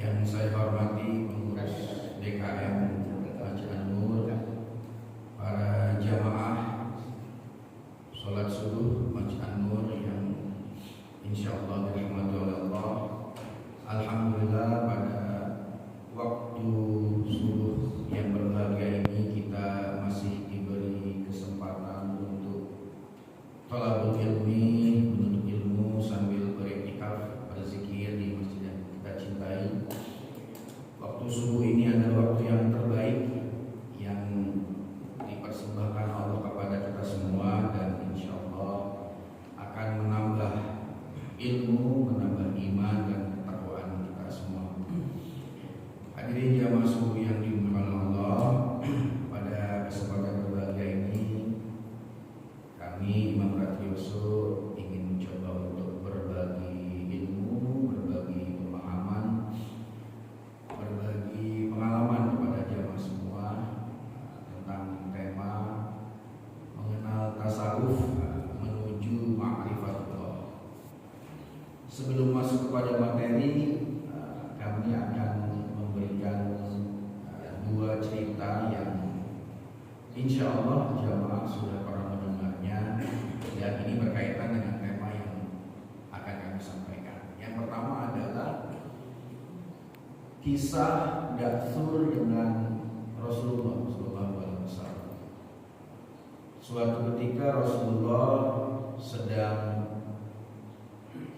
Yang saya hormati pengurus DKM Masjid An-Nur, para jamaah sholat subuh Masjid An-Nur yang insyaallah dirahmati oleh Allah. Alhamdulillah pada waktu subuh yang berbahagia ini kita masih diberi kesempatan untuk thalabul ilmi, menuntut ilmu sambil beriktikaf, berzikir di masjid yang kita cintai. Waktu subuh ini adalah waktu yang terbaik yang dipersembahkan Allah kepada kita semua, dan insya Allah akan menambah ilmu, menambah iman dan ketakwaan kita semua. Hadirin jamaah subuh yang dimuliakan Allah, pada kesempatan berbahagia ini kami Imam Ratioso ingin mencoba untuk berbagi ilmu, berbagi pemahaman, berbagi pengalaman kepada jamaah semua tentang tema mengenal tasawuf menuju ma'rifatullah. Sebelum masuk kepada materi, kami akan memberikan dua cerita yang insya Allah jamaah sudah pernah mendengarnya, dan ini berkaitan dengan tema yang akan kami sampaikan. Yang pertama adalah kisah Datsur dengan Rasulullah SAW. Suatu ketika Rasulullah sedang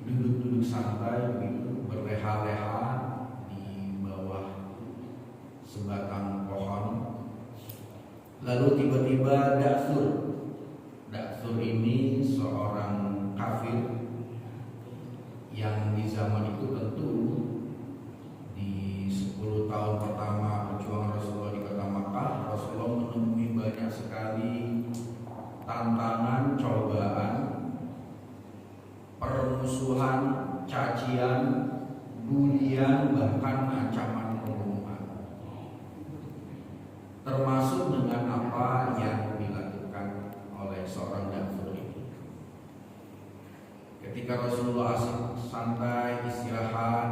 duduk-duduk santai begitu, berleha-leha di bawah sebatang pohon. Lalu tiba-tiba Datsur ini seorang kafir yang di zaman itu tentu di 10 tahun pertama perjuangan Rasulullah di kota Makkah, Rasulullah menemui banyak sekali tantangan, cobaan, permusuhan, cacian, bulian, bahkan ancaman pembunuhan, termasuk dengan apa yang dilakukan oleh seorang Datsur ini. Ketika Rasulullah asik santai istirahat,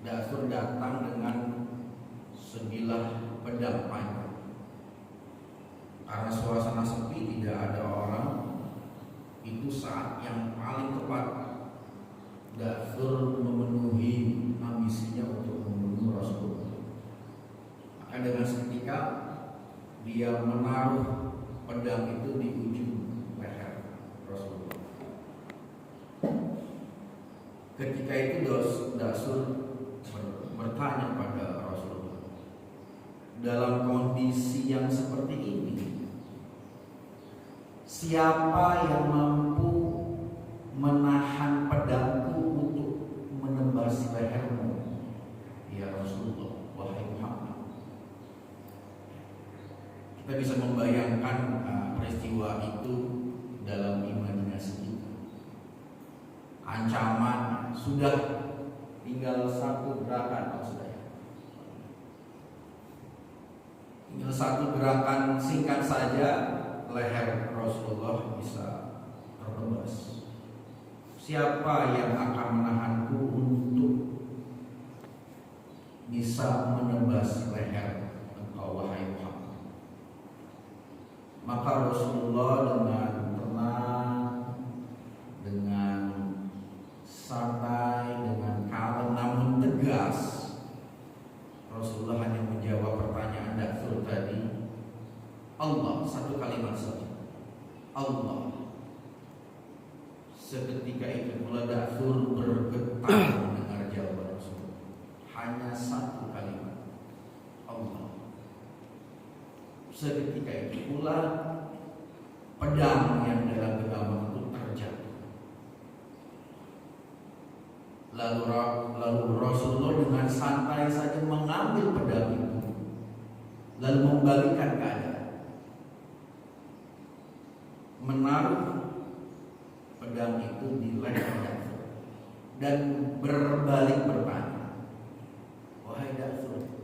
Datsur datang dengan sebilah pedang panjang. Karena suasana sepi, tidak ada orang, itu saat yang paling tepat Datsur memenuhi ambisinya untuk membunuh Rasulullah. Maka dengan seketika dia menaruh pedang itu di ujung leher Rasulullah. Ketika itu Datsur bertanya pada Rasulullah, dalam kondisi yang seperti ini, siapa yang mampu menahan pedangku untuk menembas lehermu, ya Rasulullah, wahai Muhammad? Kita bisa membayangkan peristiwa itu dalam imajinasi kita. Ancaman sudah tinggal satu gerakan, tinggal satu gerakan singkat saja leher Rasulullah bisa tertembas. Siapa yang akan menahanku untuk bisa menembas leher engkau, wahai Muhammad? Maka Rasulullah dengan tenang, dengan santai, dengan kalem namun tegas, Rasulullah hanya menjawab pertanyaan Datsur tadi, Allah, satu kalimat saja, Allah. Seketika itu pula Datsur bergetar mendengar jawaban Rasulullah. Hanya satu kalimat, Allah. Seketika itu pula pedang yang dalam genggaman itu terjatuh. Lalu Rasulullah dengan santai saja mengambil pedang itu, lalu membalikkan keadaan, menaruh pedang itu di leher Datsur dan berbalik bertanya, wahai Datsur,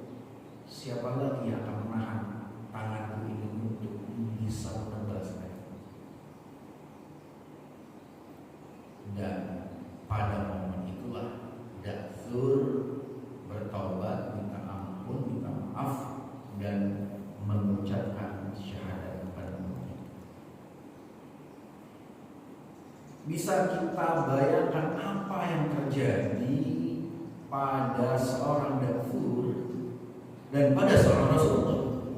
siapa lagi yang akan menahan tanganku ini untuk bisa menembas leher? Dan pada momen itulah Datsur kita bayangkan apa yang terjadi pada seorang Dafur dan pada seorang Rasulullah.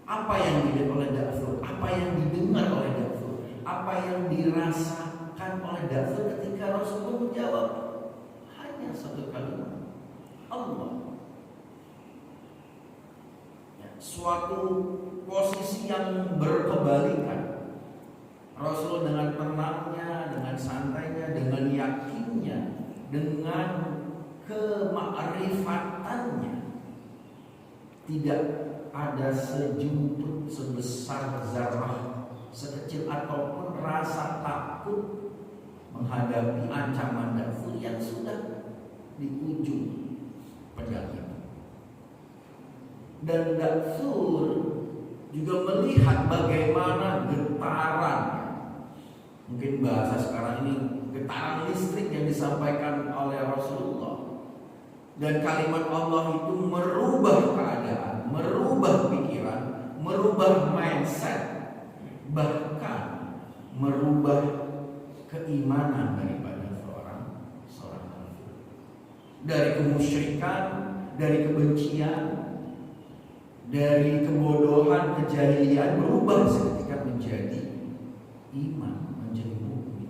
Apa yang dilihat oleh Dafur, apa yang didengar oleh Dafur, apa yang dirasakan oleh Dafur ketika Rasulullah menjawab hanya satu kalimat, Allah. Ya, suatu posisi yang berkebalikan. Rasul dengan tenangnya, dengan santainya, dengan yakinnya, dengan kemakrifatannya, tidak ada sejumput sebesar zarah, sekecil apapun rasa takut menghadapi ancaman Dafur yang sudah di ujung pedang itu. Dan Dafur juga melihat bagaimana getaran, mungkin bahasa sekarang ini getaran listrik yang disampaikan oleh Rasulullah. Dan kalimat Allah itu merubah keadaan, merubah pikiran, merubah mindset, bahkan merubah keimanan daripada seorang kafir. Dari kemusyrikan, dari kebencian, dari kebodohan, kejahilian, berubah seketika menjadi iman, menjadi mukmin.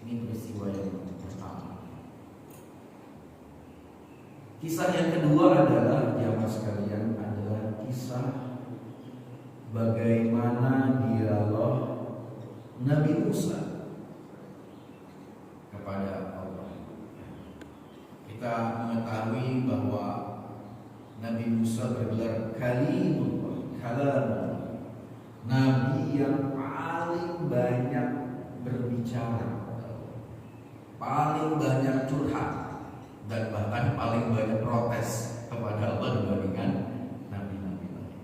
Ini peristiwa yang pertama. Kisah yang kedua adalah, jamaah sekalian, adalah kisah bagaimana dialog Nabi Musa kepada Allah. Kita mengetahui bahwa Nabi Musa bergelar kalimullah, Nabi yang paling banyak berbicara, paling banyak curhat, dan bahkan paling banyak protes kepada Allah dibandingkan nabi-nabi lain.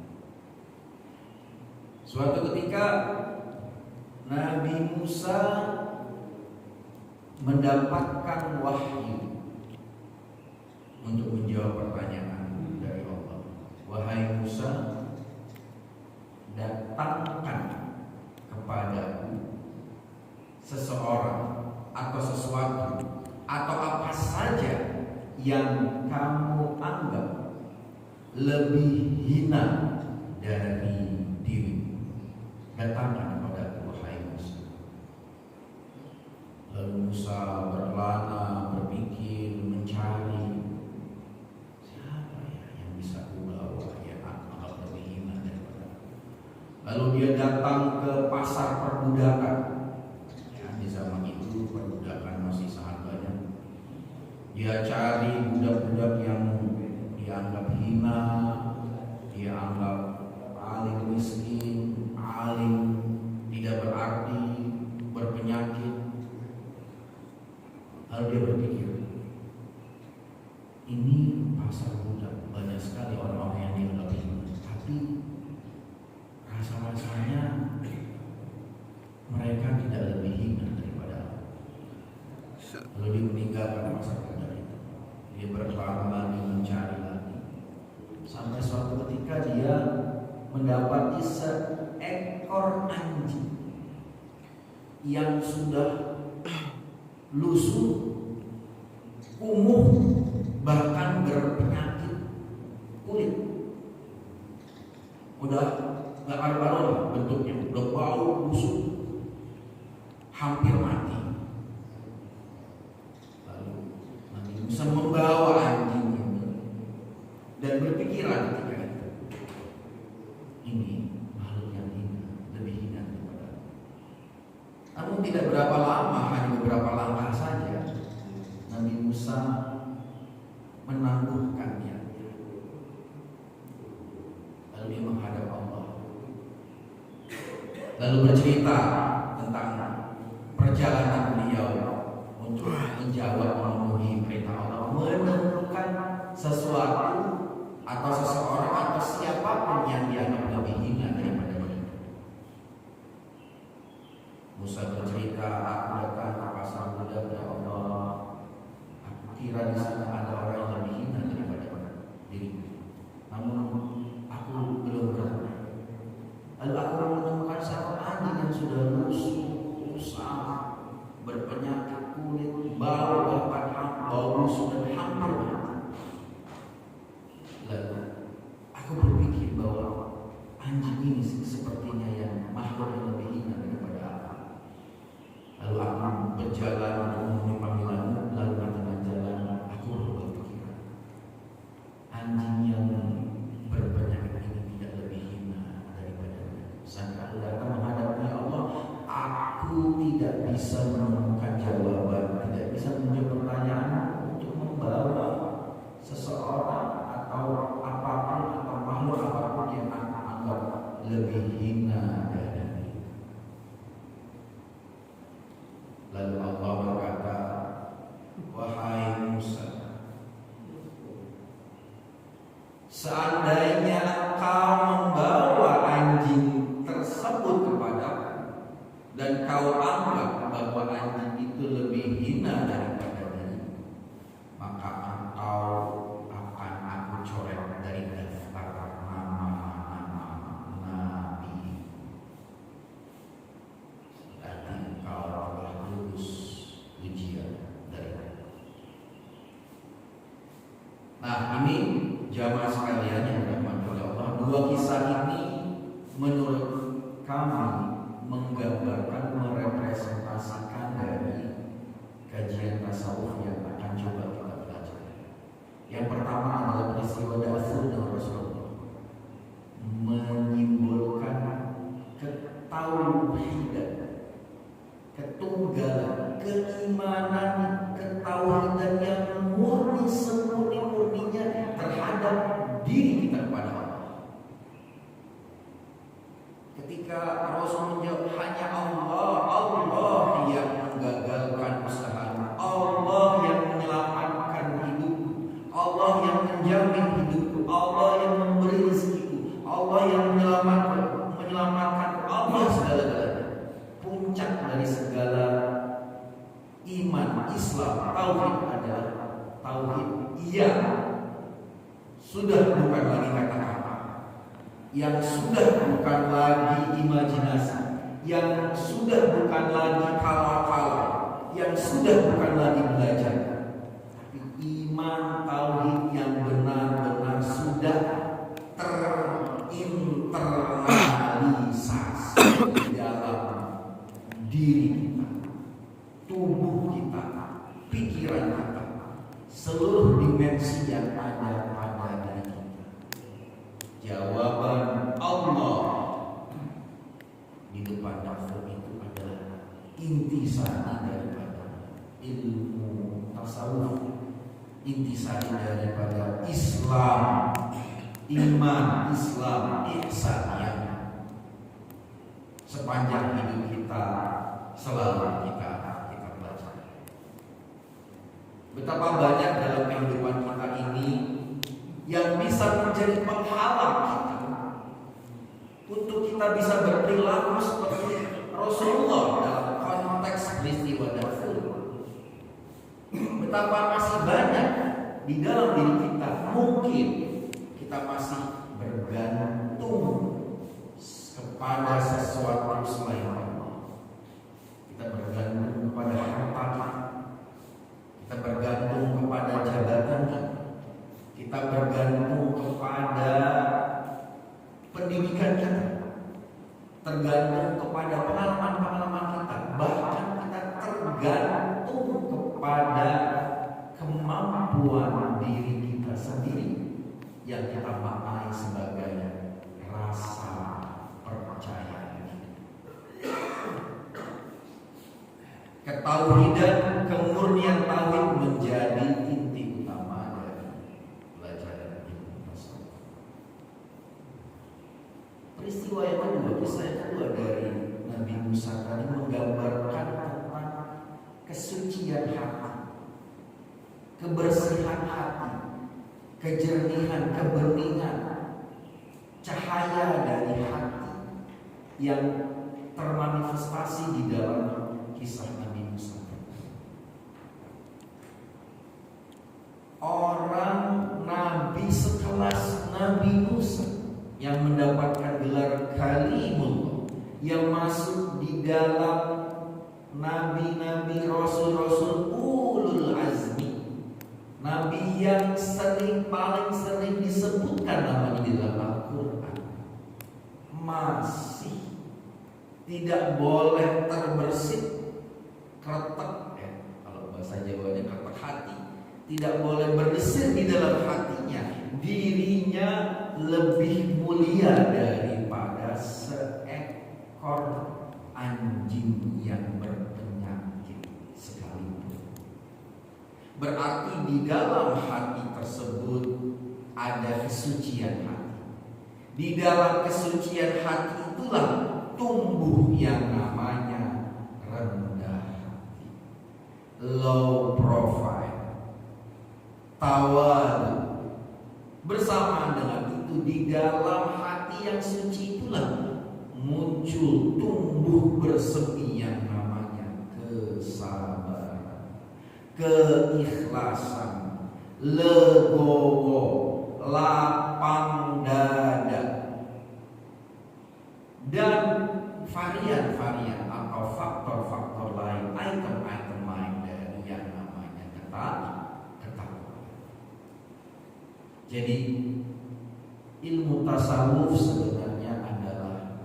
Suatu ketika Nabi Musa mendapatkan wahyu untuk menjawab pertanyaan dari Allah. Wahai Musa, datangkan kepadaku seseorang atau sesuatu atau apa saja yang kamu anggap lebih hina dari dirimu. Datangkan kepadaku, wahai Musa. Lalu Musa berkelana, berpikir, mencari siapa ya yang bisa kubawa yang anggap lebih hina daripada. Lalu dia datang ke pasar perbudakan. Di zaman itu perbudakan masih sangat banyak. Dia cari budak-budak yang dianggap hina, dia anggap paling miskin, paling tidak berarti, berpenyakit. Lalu dia berpikir, ini pasar budak, banyak sekali orang-orang yang dianggap hina, tapi rasa-rasanya mereka tidak lebih hina daripada aku. Lalu dia meninggalkan pasar budak itu. Dia berkelana lagi, mencari lagi, sampai suatu ketika dia mendapati seekor anjing yang sudah lusuh, kumuh, bahkan berpenyakit kulit. Udah nggak karu-karuan bentuknya, udah bau busuk, hampir mati. Lalu Nabi Musa membawa anjing ini dan berpikiran ketika itu, ini makhluk yang hina, lebih hina daripada. Namun tidak berapa lama, hanya beberapa langkah saja, Nabi Musa menangguhkan niatnya. Lalu dia menghadap Allah, lalu bercerita tentang perjalanan beliau untuk menjawab, memenuhi perintah Allah, menemukan sesuatu atau seseorang atau siapapun yang dianggap lebih hina daripada mereka. Musa bercerita, aku datang ke pasar budak ya Allah, aku kira di sana ada orang yang lebih hina daripada diriku, namun aku belum berani. Lalu aku menemukan seekor anjing yang berpenyakit kulit, bau, bahkan bau sudah hampir mati. Lalu aku berpikir bahwa anjing ini sepertinya yang makhluk yang lebih hina daripada aku. Lalu aku berjalan untuk memenuhi panggilanmu. Lalu di tengah jalan aku berpikir, anjing yang berpenyakit ini tidak lebih hina daripada aku. Sampai aku datang menghadapi Allah, aku tidak bisa menemukan jawaban, tidak bisa menjawab pertanyaan untuk membawa seseorang atau apapun atau makhluk apapun yang aku anggap lebih hina dari itu. Lalu Allah berkata, wahai Musa, seandainya engkau membawa anjing tersebut kepadaku dan kau anggap bahwa anjing itu lebih hina daripada dirimu, maka engkau akan aku coret dari daftar nama-nama nabi. Berarti engkau telah lulus ujian dari aku. Nah, ini jamaah sekalian yang dirahmati oleh Allah, dua kisah ini menurut kami menggambarkan, merepresentasikan dari kajian tasawuf yang akan coba kita pelajari. Yang pertama adalah peristiwa Dathur dan Rasulullah, menyimbolkan ketauhidan, ketunggalan, keimanan, ketauhidan yang murni, semurni-murninya terhadap diri kita kepada Allah. Ketika Rasul menjawab, hanya Allah yang menggagalkan usahamu, Allah yang menyelamatkan hidupku, Allah yang menjamin hidupku, Allah yang memberi rezekiku, Allah yang menyelamatkan, Allah segala-galanya. Puncak dari segala iman Islam, tauhid adalah tauhid yang sudah bukan lagi kata-kata, yang sudah bukan lagi imajinasi, yang sudah bukan lagi kala-kala, yang sudah bukan lagi belajar, tapi iman tauhid yang benar-benar sudah terinternalisasi di dalam diri kita, tubuh kita, pikiran kita, seluruh dimensi yang ada pada diri kita. Jawaban Allah di depan Dathur itu adalah intisari daripada ilmu tasawuf, intisari daripada Islam, iman, Islam, ihsan yang sepanjang hidup kita selalu kita pelajari. Betapa banyak dalam kehidupan kita ini yang bisa menjadi penghalang kita untuk kita bisa berperilaku seperti Rasulullah dalam konteks peristiwa Dathur. Betapa masih banyak di dalam diri kita mungkin kita masih bergantung kepada sesuatu selain Allah. Kita bergantung kepada harta kita bergantung kepada jabatan kita bergantung kepada pendidikan kita, tergantung kepada pengalaman-pengalaman kita, bahkan kita tergantung kepada kemampuan diri kita sendiri yang kita maknai sebagai rasa percaya diri. Ketauhidan, kemurnian tauhid menjadi inti utama dari pelajaran ilmu tasawuf. Peristiwa yang kedua, kisah yang kedua dari Nabi Musa tadi menggambarkan tentang kesucian hati, kebersihan hati, kejernihan, kebeningan, cahaya dari hati yang termanifestasi di dalam kisah Nabi Musa. Orang Nabi sekelas Nabi Musa yang mendapatkan gelar Kalimullah, yang masuk di dalam nabi-nabi, rasul-rasul ulul azmi, nabi yang paling sering disebutkan namanya di dalam Al-Quran, masih tidak boleh terbersit kretek, kalau bahasa Jawanya kretek hati, tidak boleh bergeser di dalam hatinya, dirinya lebih mulia daripada seekor anjing yang berpenyakit sekalipun. Berarti di dalam hati tersebut ada kesucian hati. Di dalam kesucian hati itulah tumbuh yang namanya rendah hati, low profile, tawadu. Bersama dengan itu, di dalam hati yang suci itulah muncul, tumbuh, bersemi yang namanya kesabaran, keikhlasan, legowo, lapang dada, dan varian-varian atau faktor-faktor lain, item-item lain dari yang namanya ketakwaan. Jadi ilmu tasawuf sebenarnya adalah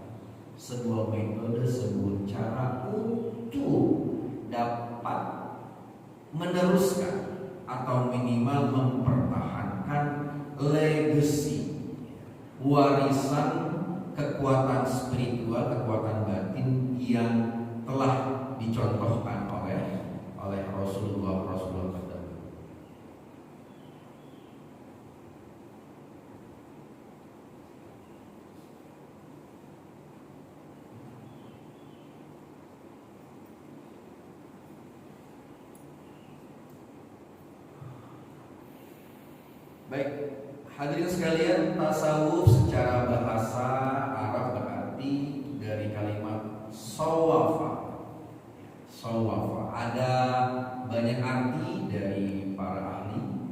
sebuah metode, sebuah cara untuk dapat meneruskan atau minimal mempertahankan legacy, warisan kekuatan spiritual, kekuatan batin yang telah dicontohkan oleh Rasulullah terdahulu. Baik, hadirin sekalian, tasawuf secara bahasa Arab berarti dari kalimat sawafa. Sawafa ada banyak arti dari para ahli.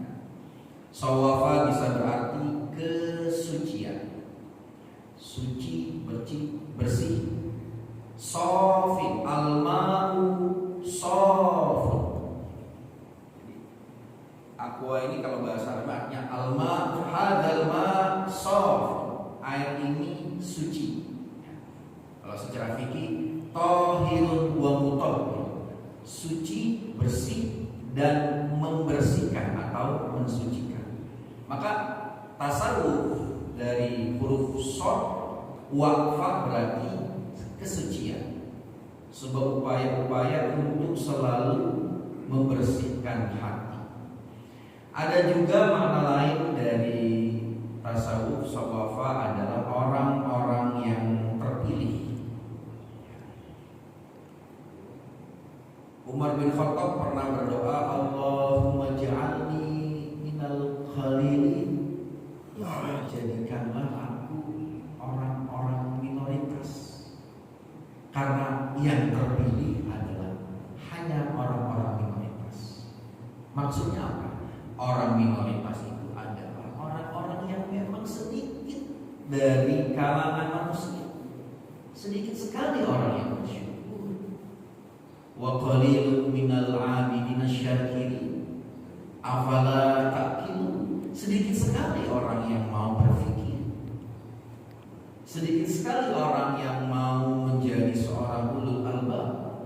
Sawafa bisa berarti kesucian, suci, bersih. Sofin, al-ma'u sofun. Aqua ini kalau bahasa Arab artinya al-ma, hadzal ma sof, air ini suci. Kalau secara fikih tahirun wa mutahhir, suci, bersih dan membersihkan atau mensucikan. Maka tasawuf dari huruf shad waqfah berarti kesucian, sebuah upaya-upaya untuk selalu membersihkan hati. Ada juga makna lain dari tasawuf sawafa adalah orang-orang yang terpilih. Umar bin Khattab pernah berdoa, Allahumma ja'alni minal khalilin, ya jadikanlah aku orang-orang minoritas, karena yang terpilih adalah hanya orang-orang minoritas. Maksudnya apa? Orang minoritas itu adalah orang-orang yang memang sedikit dari kalangan manusia. Sedikit sekali orang yang bersyukur. Wa qalilun minal 'abidina syakirin. Afala ta'qilun. Sedikit sekali orang yang mau berpikir. Sedikit sekali orang yang mau menjadi seorang ulul albab.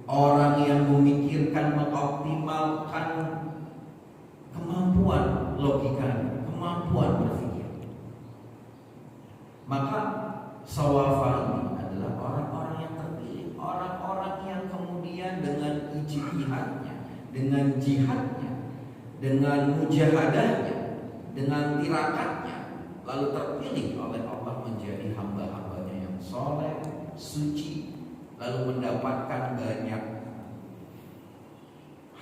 Orang yang memikirkan, mengoptimalkan kemampuan logika, kemampuan berpikir. Maka sawafa ini adalah orang-orang yang terpilih, orang-orang yang kemudian dengan ijtihadnya, dengan jihadnya, dengan mujahadahnya, dengan tirakatnya, lalu terpilih oleh Allah menjadi hamba-hambanya yang soleh, suci, lalu mendapatkan banyak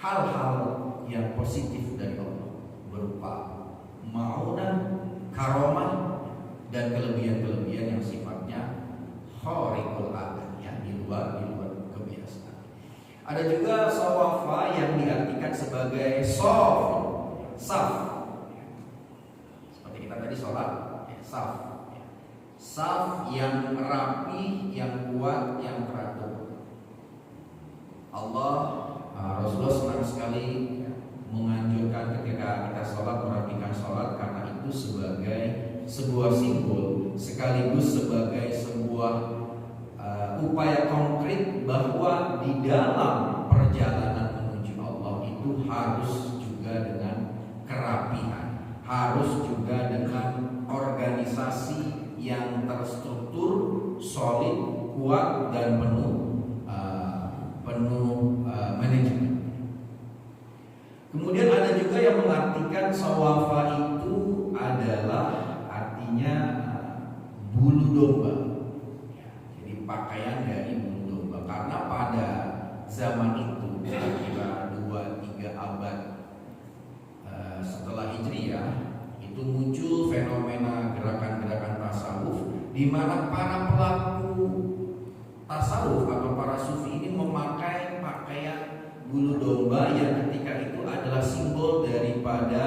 hal-hal yang positif dari Allah berupa ma'unah, karomah, dan kelebihan-kelebihan yang sifatnya khariqul adat, yang di luar kebiasaan. Ada juga sawafa yang diartikan sebagai saf. Seperti kita tadi sholat, saf yang rapi, yang kuat, yang teratur. Allah, Rasulullah senang sekali menganjurkan ketika kita sholat merapikan sholat, karena itu sebagai sebuah simbol sekaligus sebagai sebuah upaya konkret bahwa di dalam perjalanan menuju Allah itu harus juga dengan kerapihan, harus juga dengan organisasi yang terstruktur, solid, kuat dan penuh manajemen. Kemudian ada juga yang mengartikan sawafa itu adalah artinya bulu domba. Jadi pakaian dari bulu domba, karena pada zaman itu kira-kira 2-3 abad setelah Hijriah itu muncul fenomena gerakan-gerakan tasawuf di mana para pelaku tasawuf atau para sufi ini memakai pakaian bulu domba yang ketika itu adalah simbol daripada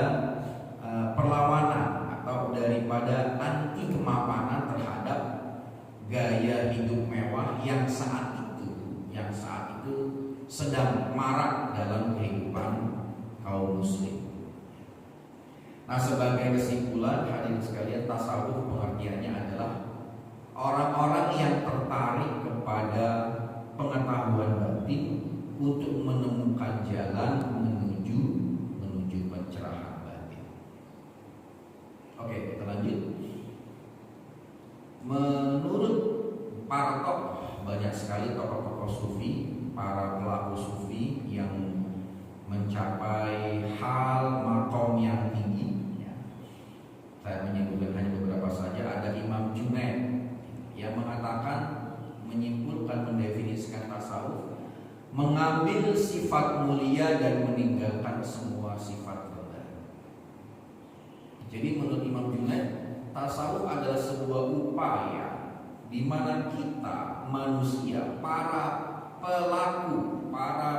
perlawanan atau daripada anti kemapanan terhadap gaya hidup mewah yang saat itu sedang marak dalam kehidupan kaum muslim. Nah, sebagai kesimpulan hadirin sekalian, tasawuf pengertiannya adalah orang-orang yang tertarik kepada pengetahuan batin untuk menemukan jalan menuju pencerahan batin. Oke, kita lanjut. Menurut para tokoh, banyak sekali tokoh-tokoh sufi, para pelaku sufi yang mencapai hal makom yang tinggi. Saya menyebutkan hanya beberapa saja. Ada Imam Junaid yang mengatakan, menyimpulkan, mendefinisikan tasawuf, mengambil sifat mulia dan meninggalkan semua sifat rendah. Jadi menurut Imam Junaid, tasawuf adalah sebuah upaya di mana kita manusia, para pelaku, para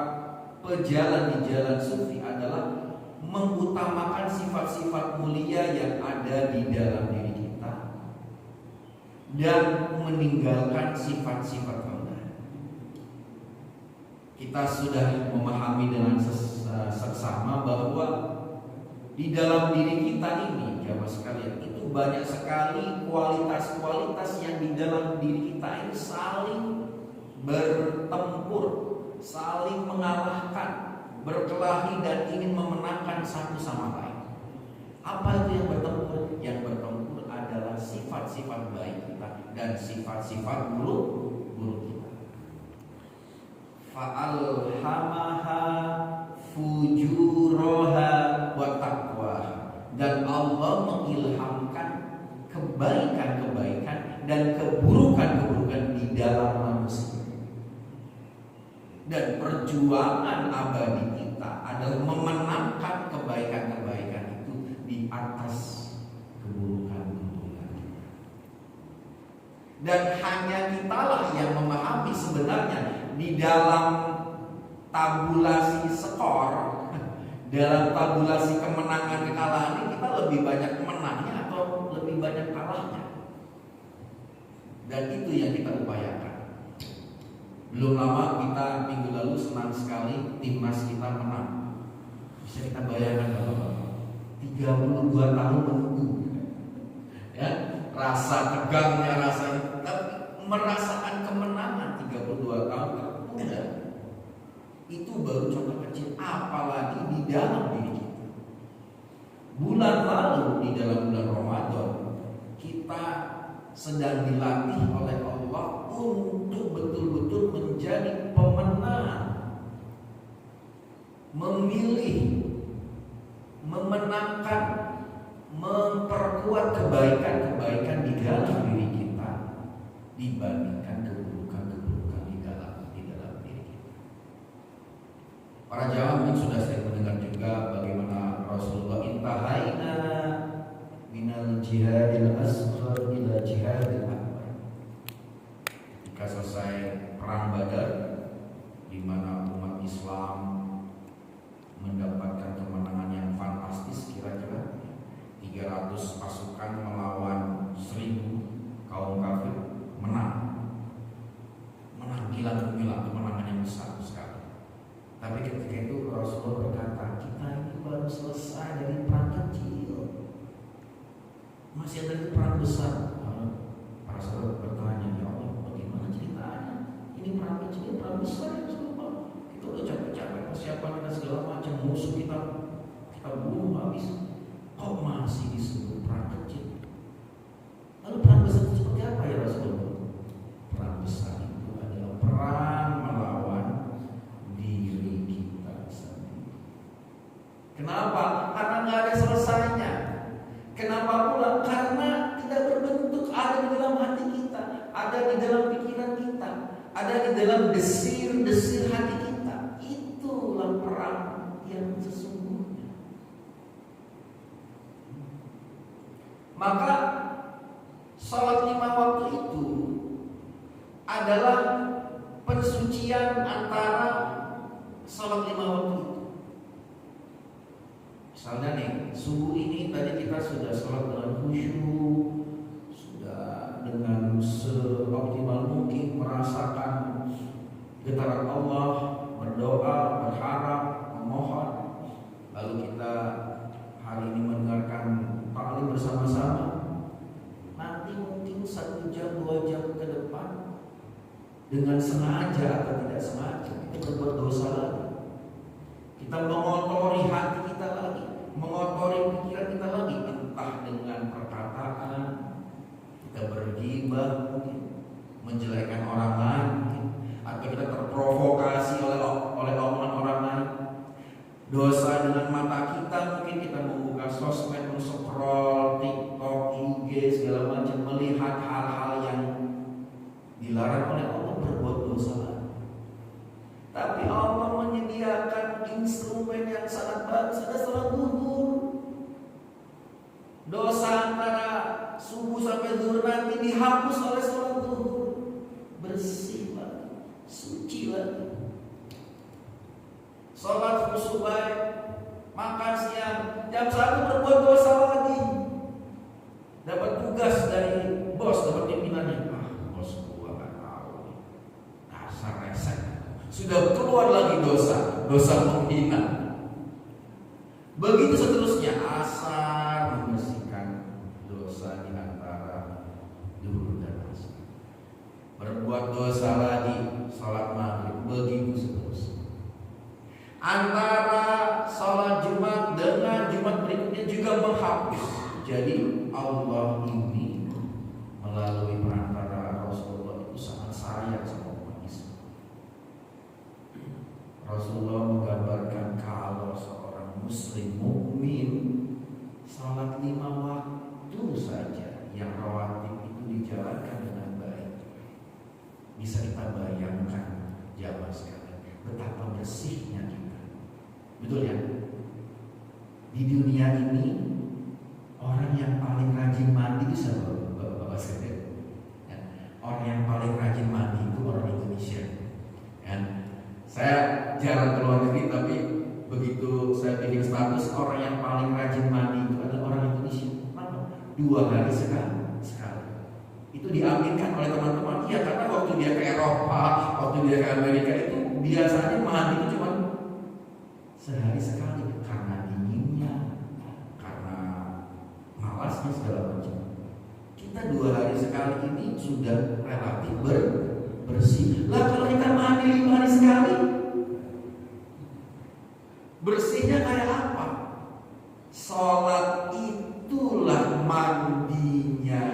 pejalan di jalan sufi adalah mengutamakan sifat-sifat mulia yang ada di dalam diri kita dan meninggalkan sifat-sifat rendah. Kita sudah memahami dengan seksama bahwa di dalam diri kita ini, jamaah sekalian, itu banyak sekali kualitas-kualitas yang di dalam diri kita ini saling bertempur, saling mengalahkan, berkelahi dan ingin memenangkan satu sama lain. Apa itu yang bertempur? Yang bertempur adalah sifat-sifat baik kita dan sifat-sifat buruk kita. Fa'alhamaha fujuraha wa taqwaha, dan Allah mengilhamkan kebaikan-kebaikan dan keburukan-keburukan di dalam manusia. Dan perjuangan abadi kita adalah memenangkan kebaikan-kebaikan itu di atas keburukan-keburukan kita. Dan hanya kitalah yang memahami sebenarnya di dalam tabulasi skor, dalam tabulasi kemenangan kekalahan ini, kita lebih banyak menangnya atau lebih banyak kalahnya. Dan itu yang kita upayakan. Belum lama kita minggu lalu senang sekali timnas kita menang. Bisa kita bayangkan Bapak-bapak, 32 tahun menunggu, ya, rasa tegangnya, rasa tapi merasakan kemenangan 32 tahun tertunda. Itu baru contoh kecil, apalagi di dalam diri kita. Bulan lalu di dalam bulan Ramadan kita sedang dilatih oleh Allah untuk betul-betul menjadi pemenang, memilih, memenangkan, memperkuat kebaikan-kebaikan di dalam diri kita dibandingkan keburukan-keburukan di dalam diri kita. Para jamaah mungkin sudah sering mendengar juga bagaimana Rasulullah intahaina minal jihadil asghar ila jihadil akbar. Ketika selesai perang Badar, di mana umat Islam mendapatkan kemenangan yang fantastis, kira-kira 300 pasukan melawan 1000 kaum kafir, menang gila-gila, kemenangan yang besar sekali. Tapi ketika itu Rasulullah berkata, kita ini baru selesai dari perang kecil, masih ada perang besar. Para sahabat bertanya, ya Allah, bagaimana ceritanya? Ini perang kecil, perang besar ya Rasulullah. Kita udah capek-capek persiapan kita segala macam, musuh kita bunuh habis. Kok masih disebut perang kecil? Lalu perang besar itu seperti apa ya Rasulullah? Perang besar itu adalah perang melawan diri kita sendiri. Kenapa? Karena nggak ada selesainya. Kenapa pula? Karena tidak berbentuk, ada di dalam hati kita, ada di dalam pikiran kita, ada di dalam desir-desir hati kita. Itulah perang yang sesungguhnya. Maka sholat 5 waktu itu adalah pensucian antara sholat 5 waktu itu. Misalnya nih, subuh ini tadi kita sudah sholat dengan khusyuk, sudah dengan seoptimal mungkin merasakan getaran Allah, berdoa, berharap, memohon. Lalu kita hari ini mendengarkan taklim bersama-sama. Nanti mungkin 1 jam, 2 jam ke depan, dengan sengaja atau tidak sengaja kita berbuat dosa lagi. Kita mengotori hati kita lagi, mengotori pikiran kita lagi, entah dengan perkataan, kita bergibah mungkin, menjelekkan orang lain mungkin, atau kita terprovokasi oleh omongan orang lain. Dosa dengan mata kita, mungkin kita membuka sosmed, men-scroll TikTok, IG, segala macam, melihat hal-hal yang dilarang oleh Allah, berbuat dosa lagi. Tapi Allah menyediakan instrumen yang sangat bagus, ada salat zuhur. Dosa antara subuh sampai zuhur nanti dihapus oleh salat zuhur, bersih lagi, suci lagi. Salat subuh, makan siang, jam 1 berbuat dosa lagi. Dapat tugas dari bos, dapat pimpinannya. Bos gua nggak tahu, dasar resek. Sudah keluar lagi dosa menghina. Begitu seterusnya, asar membersihkan dosa di antara zuhur dan asar. Berbuat dosa lagi, salat maghrib, begitu seterusnya. Antara salat Jumat dengan Jumat berikutnya juga menghapus. Jadi Allah ini melalui perantara Rasulullah itu sangat sayang sama umat Islam. Rasulullah menggambarkan kalau seorang muslim mukmin salat 5 waktu saja yang rawatib itu dijalankan dengan baik, bisa kita bayangkan jamaah sekalian betapa bersihnya kita. Betul ya? Di dunia ini orang yang paling rajin mandi itu siapa? Bapak sekalian. Ya. Orang yang paling rajin mandi itu orang Indonesia. Ya. Saya jarang keluar negeri, tapi begitu saya bikin status, orang yang paling rajin mandi itu adalah orang Indonesia. Kenapa? 2 hari sekali. Itu diaminkan oleh teman-teman. Iya, karena waktu dia ke Eropa, waktu dia ke Amerika itu biasanya mandi itu cuma sehari sekali, karena dinginnya, karena malasnya segala macam. Kita 2 hari sekali ini sudah relatif bersih. Lah kalau kita mandi 5 hari sekali, bersihnya kayak apa? Sholat itulah mandinya,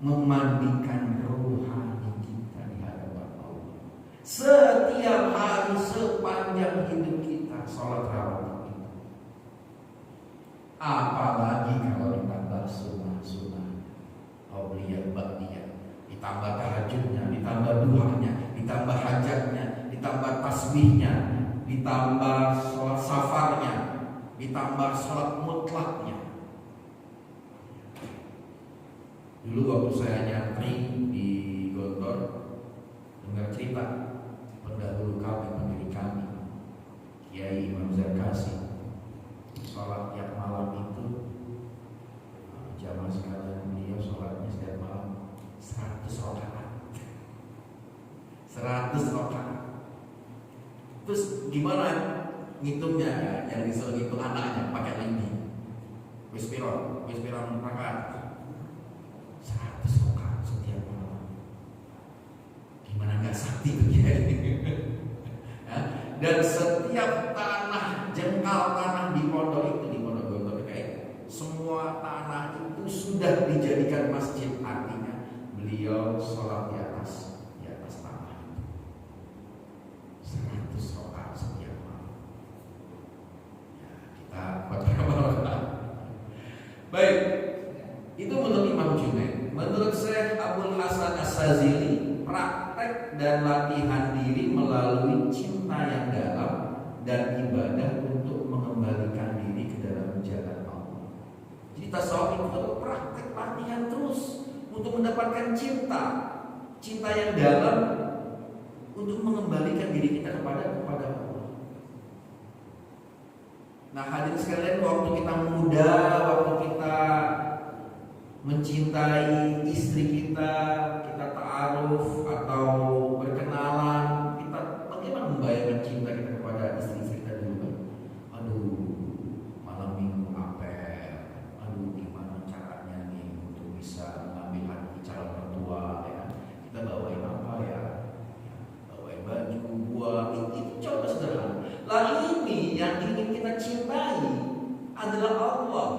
memandikan rohani kita di hadapan Allah. Setiap hari sepanjang hidup kita sholat rawatib itu. Apalagi kalau ditambah sunnah-sunnah, qabliyah, ba'diyah, ditambah tahajudnya, ditambah duhanya, ditambah hajatnya, ditambah tasbihnya, ditambah sholat safarnya, ditambah sholat mutlaknya. Dulu waktu saya nyantri di Gontor, dengar cerita pendahulu kami, pendiri kami, Kiai Imam Zarkasi, sholat tiap malam itu, jamaah sekalian, beliau sholatnya setiap malam 100 rakaat. 100 rakaat. Terus gimana ngitungnya? Yang disuruh ngitung anaknya pakai lindi. Wis piro rakaat? 100 rakaat setiap malam. Gimana nggak sakti tuh ya? Dan setiap tanah, jengkal tanah di pondok itu, di pondok Gontor PKI, semua tanah itu sudah dijadikan masjid. Artinya beliau sholat di atas tanah itu. 100 rakaat setiap malam. Ya, kita buat berapa? Baik, itu menurut Imam Junaid. Menurut Syekh Abdul Hasan As-Sazili, praktek dan latihan diri melalui cinta yang dalam dan ibadah untuk mengembalikan diri ke dalam jalan Allah. Jadi tasawuf itu praktek latihan terus untuk mendapatkan cinta yang dalam untuk mengembalikan diri kita kepada Allah. Nah, hadirin sekalian, waktu kita muda, waktu kita mencintai istri kita ta'aruf atau berkenalan, kita bagaimana membayangkan cinta kita kepada istri kita dulu kan? Aduh, malam minggu apel, aduh gimana caranya nih untuk bisa mengambil hati calon mertua ya? Kita bawain apa ya? Bawain baju, buah, itu coba sederhana. Lah ini yang ingin kita cintai adalah Allah,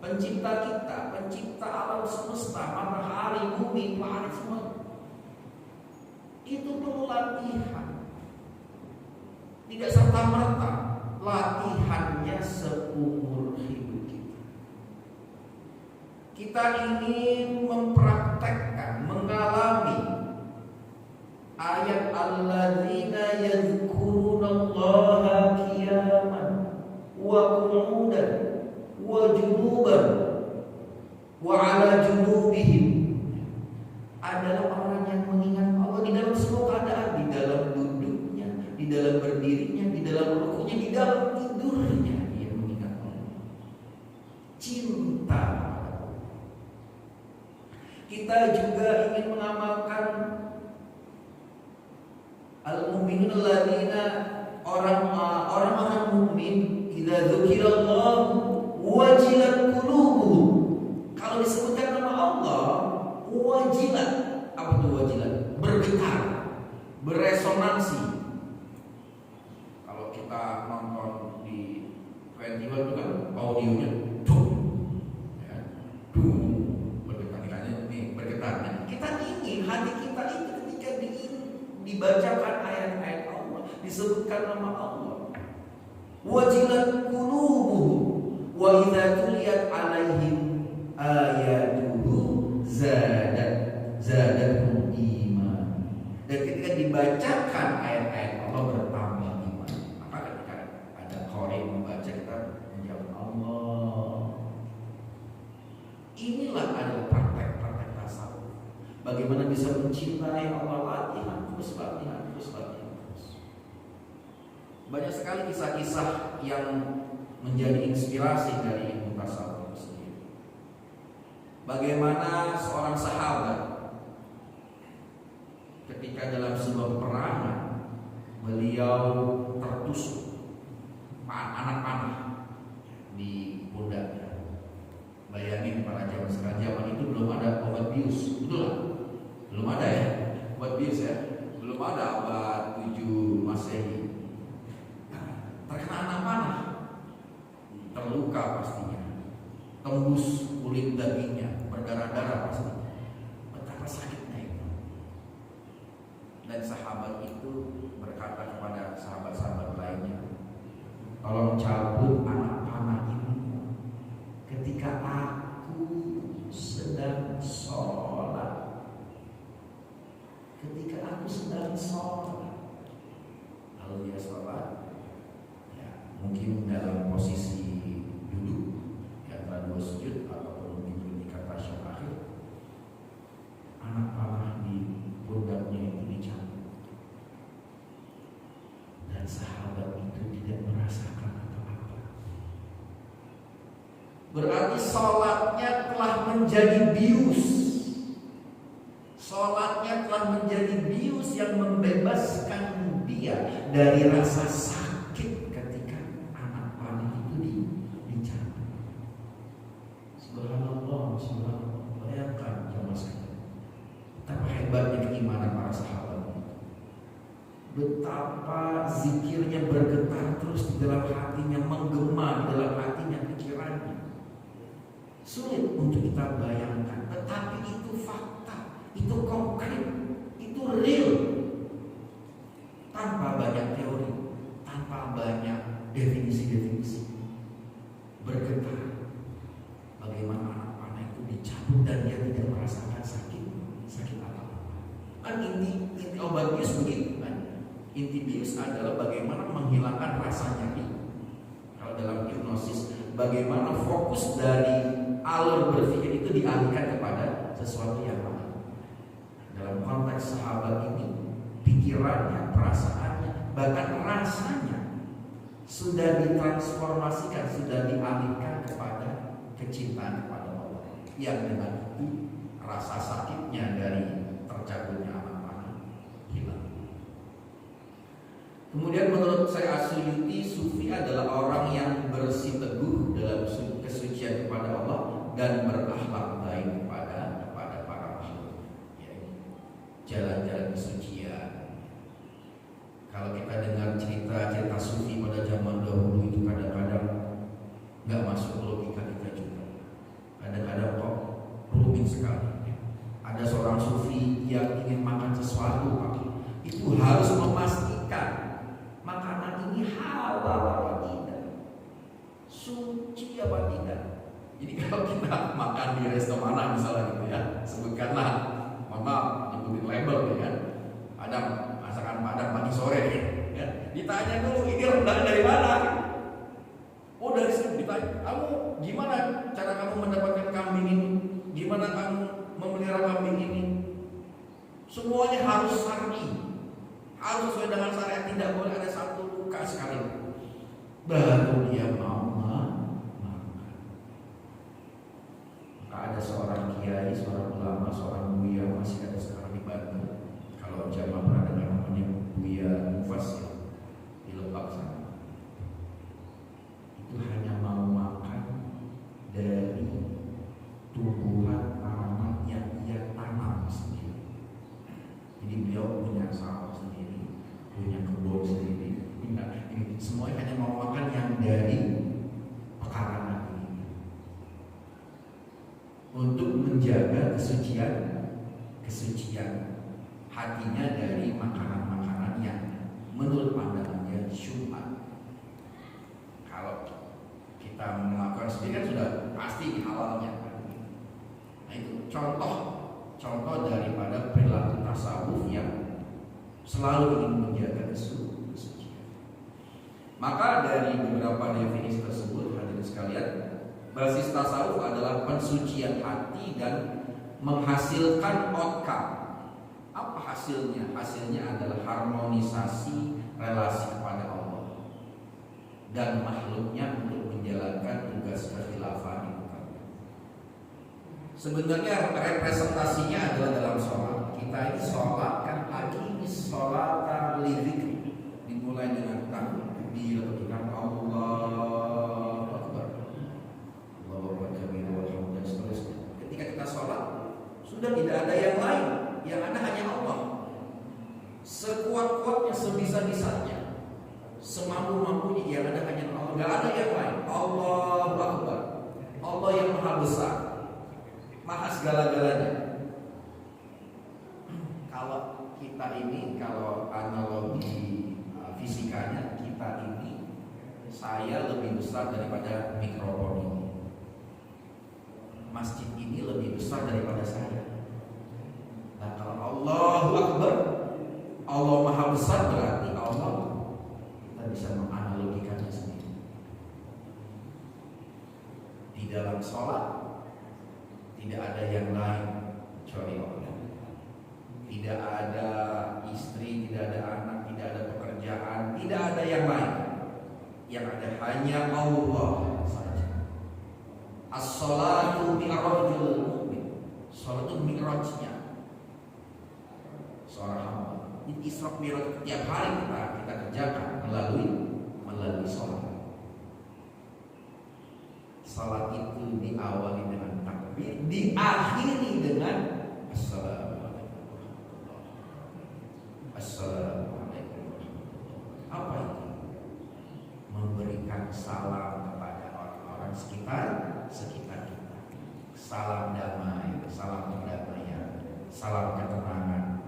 pencipta kita, pencipta alam semesta, matahari, bumi, planet semua. Itu perlu latihan. Tidak serta-merta, latihannya seumur hidup kita. Kita ingin mempraktekkan, mengalami ayat alladzina yadhkurunallaha qiyaman wa qu'udan wa junuban wa ala junubihim, adalah orang yang mengingat Allah di dalam semua keadaan, di dalam duduknya, di dalam berdirinya, di dalam rukunya, di dalam tidurnya, dia mengingat Allah. Cinta. Kita juga ingin mengamalkan al-mu'minun alladzina, orang-orang mukmin, idza dzukirallahu wajilat qulubuhum. Kalau disebutkan nama Allah, wajilat. Apa itu wajilat? Bergetar, beresonansi. Kalau kita nonton di 21 itu kan audionya tuh, ya, bergetar. Nih bergetarnya. Kita ingin hati kita itu ketika dibacakan ayat-ayat Allah, disebutkan nama Allah, wajilat qulubuhum wa idza tuliyat alaihim ayatuhu zadatuhum iman. Dan ketika dibacakan ayat-ayat Allah bertambah iman. Maka ketika ada qari membaca, kita menjawab Allah. Inilah adalah praktek tasawuf. Bagaimana bisa mencintai Allah, latihan terus. Banyak sekali kisah-kisah yang menjadi inspirasi dari ilmu tasawuf itu sendiri. Bagaimana seorang sahabat ketika dalam sebuah peperangan, beliau tertusuk anak panah di pundaknya. Bayangin para zaman itu belum ada obat bius, betul lah? Belum ada ya obat bius ya, belum ada abad 7 Masehi. Terkena anak panah, terluka pastinya, tembus kulit dagingnya, berdarah-darah pasti. Betapa sakitnya itu. Dan sahabat itu berkata kepada sahabat-sahabat lainnya, tolong cabut anak panah ini. Ketika aku sedang sholat, lalu dia sholat, mungkin dalam posisi duduk di antara dua sujud ataupun mungkin ketika tasyahud akhir, anak panah di pundaknya itu dicabut dan sahabat itu tidak merasakan apa-apa. Berarti sholatnya telah menjadi bius. Sholatnya telah menjadi bius yang membebaskan dia dari rasa sakit ketika anak panah itu dicabut. Subhanallah, subhanallah. Bayangkan jamaah sekalian, betapa hebatnya keimanan para sahabat. Betapa zikirnya bergetar terus di dalam hatinya, menggema di dalam hatinya, pikirannya. Sulit untuk kita bayangkan, tetapi itu fakta, itu konkret, itu real. Tanpa banyak teori, tanpa banyak definisi-definisi, bergetar. Bagaimana anak panah itu dicabut dan dia tidak merasakan sakit apa-apa. Kan inti obat bius begitu kan. Inti bius adalah bagaimana menghilangkan rasa nyeri. Kalau dalam hipnosis, bagaimana fokus dari alur berpikir itu dialihkan kepada sesuatu yang lain. Dalam konteks sahabat ini, pikirannya, perasaannya, bahkan rasanya sudah ditransformasikan, sudah dialihkan kepada kecintaan kepada Allah, yang dengan itu rasa sakitnya dari tercabutnya anak panah hilang. Kemudian menurut saya Asyuyuti, sufi adalah orang yang bersiteguh dalam kesucian kepada Allah dan berakhlak baik kepada para makhluk. Ya, jalan-jalan kesucian. Kalau kita dengar cerita sufi pada zaman dahulu itu kadang-kadang nggak masuk logika kita juga. Kadang-kadang kok rumit sekali. Ada seorang sufi yang ingin makan sesuatu, itu harus memastikan makanan ini halal apa tidak, suci apa tidak. Jadi kalau kita makan di resto mana misalnya gitu ya, sebutkanlah, mohon maaf, nyebutin label ya kan, Padang, masakan Padang pagi sore ya. Ditanya dulu, ini rendang dari mana? Oh dari sini. Ditanya, kamu gimana cara kamu mendapatkan kambing ini? Gimana kamu memelihara kambing ini? Semuanya harus syar'i, harus sesuai dengan syariat, tidak boleh ada satu luka sekali. Baru dia mau makan. Maka ada seorang kiai, seorang ulama, seorang buya, masih ada sekarang di Bandung. Kalau jamaah pernah dengar namanya Buya Mufassir di Lebak sana. Itu hanya mau makan dari tumbuhan tanaman yang ia tanam sendiri. Jadi beliau punya sawah sendiri, punya kebun sendiri. Ini semuanya hanya mau makan yang dari pekarangan ini, untuk menjaga kesucian hatinya dari makanan-makanan yang menurut pandangannya syubhat. Kalau kita melakukan sendiri kan sudah pasti halalnya. Nah itu contoh daripada perilaku tasawuf yang selalu ingin menjaga kesucian. Maka dari beberapa definisi tersebut, hadirin sekalian, basis tasawuf adalah pensucian hati dan menghasilkan outcome. Apa hasilnya? Hasilnya adalah harmonisasi relasi kepada Allah dan makhluknya untuk menjalankan tugas kekhilafan itu. Sebenarnya representasinya adalah dalam sholat. Kita ini sholat kan ini sholat lidzikri, dimulai dengan takbir ketika Allahu Akbar, Allahu Akbar kabira walhamdulillah, dan seterusnya. Ketika kita sholat sudah tidak ada yang lain, yang ada hanya Allah. Sekuat-kuatnya, sebisa-bisanya, semampu-mampunya, yang ada hanya Allah. Gak ada yang lain. Allahu Akbar, Allah yang maha besar, maha segala-galanya. Kalau kita ini, kalau analogi fisikanya, kita ini, saya lebih besar daripada mikrofon ini. Masjid ini lebih besar daripada saya. Nah kalau Allahu Akbar, Allah maha besar, berarti Allah, kita bisa menganalogikannya sendiri. Di dalam sholat tidak ada yang lain kecuali Allah. Tidak ada istri, tidak ada anak, tidak ada pekerjaan, tidak ada yang lain. Yang ada hanya Allah saja. As-salatu mi'rajul mu'min. Salat itu mi'rajnya seorang hamba. Isra Mi'raj tiap hari kita kerjakan melalui sholat. Salat itu diawali dengan takbir, diakhiri dengan assalamualaikum warahmatullahi wabarakatuh. Assalamualaikum warahmatullahi wabarakatuh. Apa itu? Memberikan salam kepada orang-orang sekitar kita. Salam damai, salam perdamaian, salam ketenangan.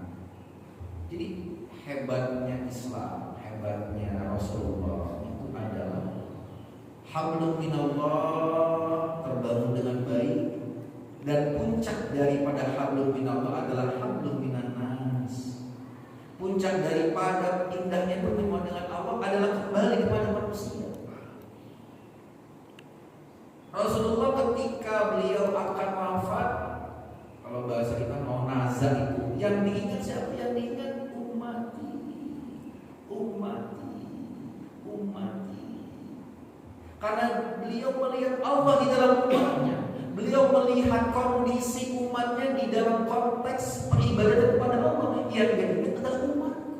Jadi hebatnya Islam, hebatnya Rasulullah itu adalah hablum minallah terbangun dengan baik, dan puncak daripada hablum minallah adalah hablum minannas. Puncak daripada indahnya pertemuan dengan Allah adalah kembali kepada manusia. Rasulullah ketika beliau akan wafat, kalau bahasa kita mau nazar itu, yang diingat siapa? Yang diingat ummati. Karena beliau melihat Allah di dalam umatnya. Beliau melihat kondisi umatnya di dalam konteks peribadatan kepada Allah. Yang dia ingat adalah umatku.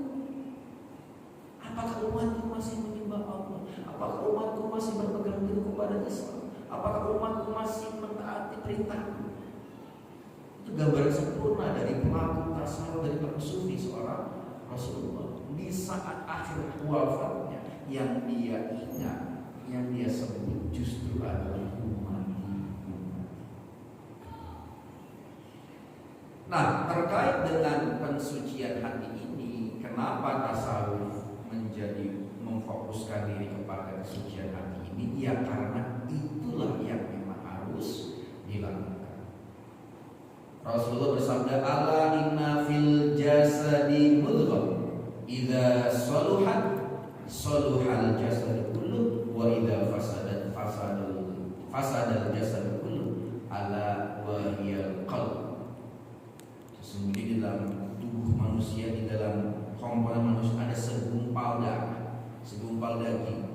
Apakah umatku masih menyembah Allah? Apakah umatku masih berpegang teguh kepada Islam? Apakah umatku masih mentaati perintahku? Itu gambaran sempurna dari pelaku tasawuf, dari pelaku sufi seorang Rasulullah. Di saat akhir wafatnya, yang dia ingat, yang dia sebut justru adalah umat. Nah, terkait dengan pensucian hati ini, kenapa tasawuf menjadi memfokuskan diri kepada kesucian hati ini? Ya karena itulah yang memang harus dilakukan. Rasulullah bersabda, "Ala inna fil jasadi mudghah, idza saluhat saluhal jasadu kullu, wa idza fasadat fasadal jasadu kullu, ala wa hiyal qalb." Sesungguhnya di dalam tubuh manusia, di dalam komponen manusia ada segumpal darah, segumpal daging.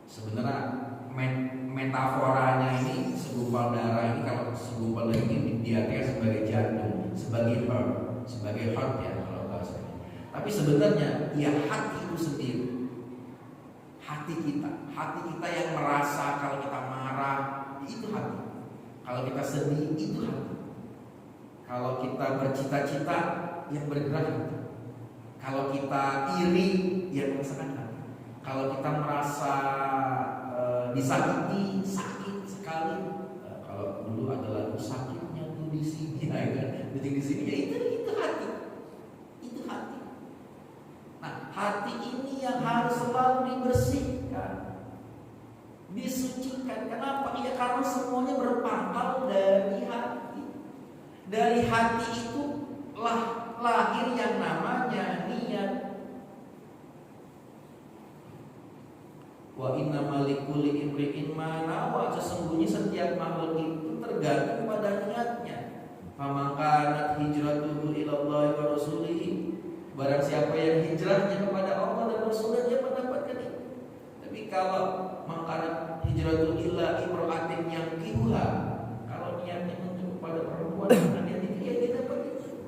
Sebenarnya metaforanya ini segumpal darah ini, kalau segumpal daging ini diartikan sebagai jantung, sebagai heart ya kalau bahasanya. Tapi sebenarnya ya hati itu sendiri, hati kita yang merasa. Kalau kita marah itu hati, kalau kita sedih itu hati, kalau kita bercita-cita yang bergerak hati, kalau kita iri yang merasakan hati, kalau kita merasa disakiti, sakit sekali. Kalau dulu ada lagu sakitnya tuh di sini, ya kan? Di sini ya itu hati, itu hati. Nah, hati ini yang harus selalu dibersihkan, disucikan. Kenapa? Ya karena semuanya berpangkal dari hati. Dari hati itu lahir yang namanya niat. Wa innamal likulli imri'in ma nawa, sesungguhnya setiap makhluk itu tergantung pada niatnya. Faman kanat hijratuhu ilallahi wa rasulihi, barang siapa yang hijrahnya kepada Allah dan Rasulnya, dia mendapatkan itu. Tapi kalau mangkanat hijratuhu ila imra'atin yang kihuha, kalau niatnya untuk kepada perempuan, dia dapat itu.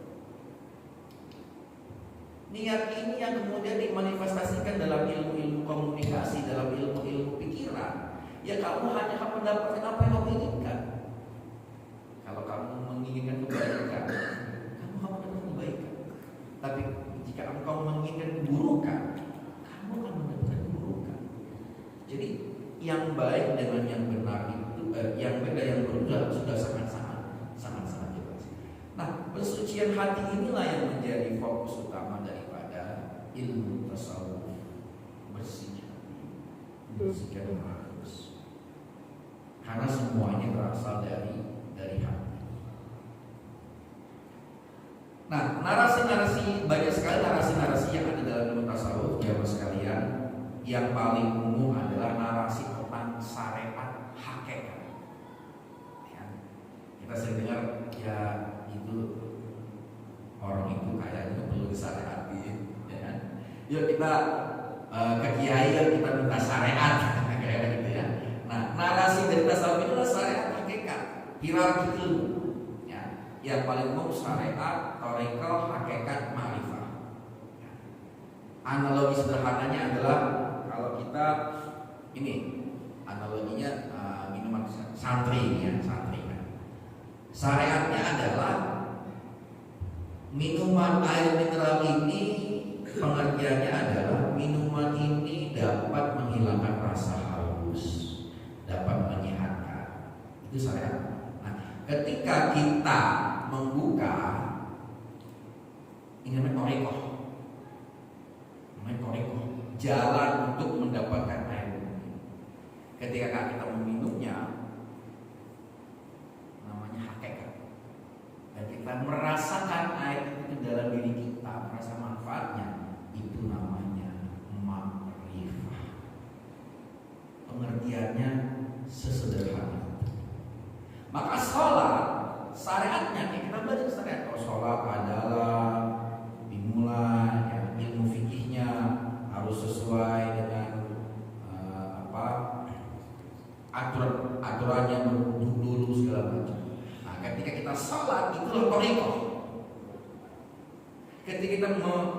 Niat ini yang kemudian dimanifestasikan dalam ilmu-ilmu komunikasi, dalam ilmu-ilmu pikiran. Ya kamu hanya akan mendapatkan apa yang kamu inginkan. Kalau kamu menginginkan kebaikan, kamu akan mendapatkan kebaikan. Tapi jika engkau menginginkan keburukan, kamu akan mendapatkan keburukan. Jadi yang baik dengan yang benar itu, yang baik dan yang benar sudah sangat jelas. Nah, pensucian hati inilah yang menjadi fokus utama daripada ilmu tasawuf. Bersihkan harus, karena semuanya berasal dari hati. Nah, narasi-narasi, banyak sekali narasi-narasi yang ada dalam ilmu tasawuf, jamaah sekalian. Yang paling umum adalah narasi tentang syariat hakikat. Ya, kita sering dengar, ya itu orang itu kayaknya perlu disyariatin, ya kan? Yuk kita ke kiai, kita minta syariat, kayak gitu ya. Nah, narasi dari tasawuf itu adalah syariat hakikat, hierarki ilmu. Ya, yang paling umum syariat toriko hakikat ma'rifah. Analogi sederhananya adalah kalau kita ini analoginya minuman santri ya, santri kan. Syariatnya adalah minuman air mineral ini, pengertiannya adalah minuman ini dapat menghilangkan rasa haus, dapat menyehatkan. Itu syariat. Nah, ketika kita membuka ini namanya toriko, jalan untuk mendapatkan air minum. Ketika kita meminumnya, namanya hakikat. Dan kita merasakan air itu dalam diri kita, merasa manfaatnya, itu namanya ma'rifah. Pengertiannya sesederhana. Maka sholat syariatnya, kita belajar syariat. Kalau sholat adalah dimulai ya, ilmu fikihnya harus sesuai dengan aturannya, berwudu dulu segala macam. Nah, ketika kita sholat itulah thariqah. Ketika kita